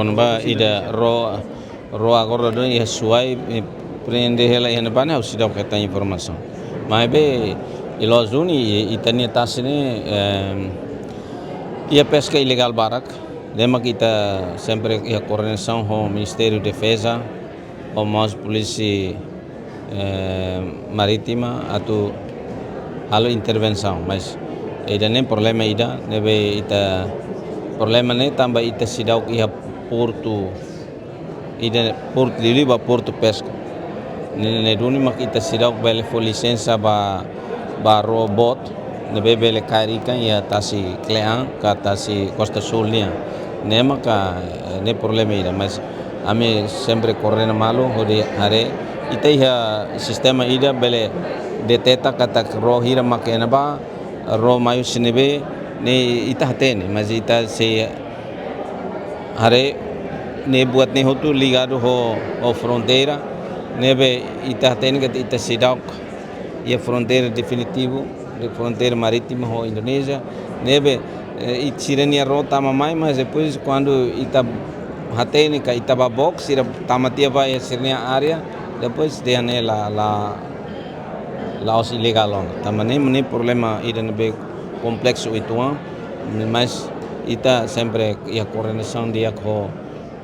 quando ba ida ro agora do ia suai prende ela ia na bana o sidau que tem informação mas be ilozuni itania tasine ia pesca ilegal barak lembra kita sempre ia coordenação com o Ministério da Defesa ou mais polícia marítima atau halo intervenção mas ida nem problema ida nebe ita problema ne tambah ita sidau ia porto ida porto lili ba porto pesca ne duni mak ita sidau bele fo licença ba robot nebe bele karikan ia tasi Klean ka tasi Costa Sul nia ne maka ne problema ida mas ame sempre correndo malo hode hare ita ia sistema ida bele deteta kata ro hira makena ba ro mayu sinebe ne ita hatene mas ita se hare ne buat ne hotu ligado ho fronteira nebe ita hatene que ita sidau e fronteira definitivo de fronteira marítima ho Indonésia nebe itirania rota mamai mas depois quando ita hatene ka ita babok sira tamatia ba sirnia área depois de ane la os ilegal tamane nem problema ida nebe complexo ituan mas ita sempre ia coordenação dia com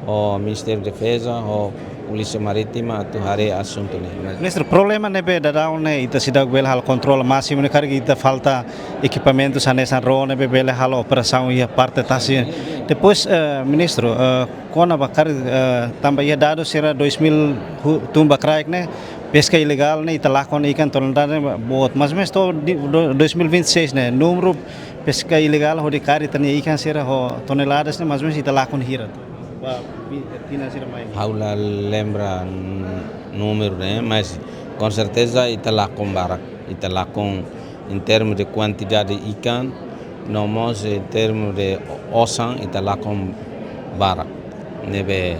o Ministério da Defesa o Polícia Marítima tu hare assunto ne Ministro, problema nebe dadau ne ita sidak bel hal controle máximo ne carga ita falta equipamento sanesan ro nebe bel hal operação ia parte tasi depois ministro kona bakar tambah ia dado sera 2000 tumba craik ne pesca ilegal ne ita lakon ikan tonelada bot mas to 2026 ne número pesca ilegal ho de cari tani ikan sera ho toneladas ne mas ita lakon hira Haula lembra número né mas com certeza ita lakon barak ita lakon em termos de quantidade de ikan nomos em termos de osan ita lakon barak nebe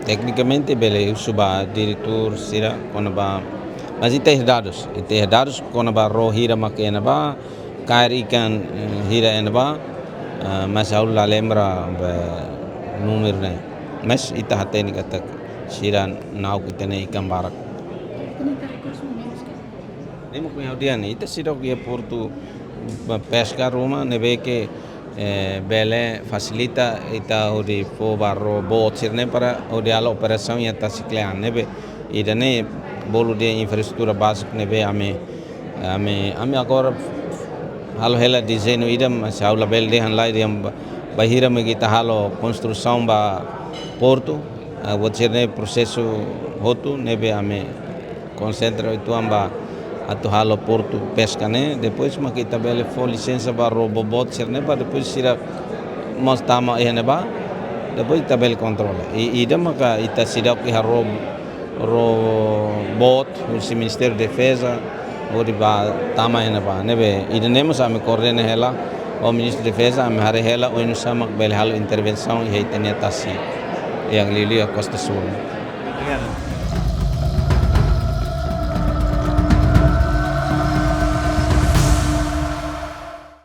tecnicamente bele suba diretor sira quando ba mas ita dados quando ba ro hira makena ba kari ikan hira ena ba mas aula lembra número né mas ita hatene kata sira nau kita ne ikan barak nemo com audian ita sira que porto pesca roma nebe que bele facilita ita odi fo barro bot sirne para odi ala operação ia ta Klean nebe ida ne bolo de infraestrutura básica nebe ame agora halo hela desenho ida mas aula bel de hanlai de bahira me kita halo construção ba porto o sirne processo hotu nebe ame concentra itu amba atau halo porto pesca ne depois makita bele fo licença ba robot sirne ba depois sira mas tama ene ba depois tabel controle ida maka ita sida ki robot o Ministério da Defesa odi ba tama ene ba nebe ida nemos ame coordena hela o Ministro da Defesa ame hare hela o inusama bele halo intervenção e tenia tasi yang lili a Costa Sul.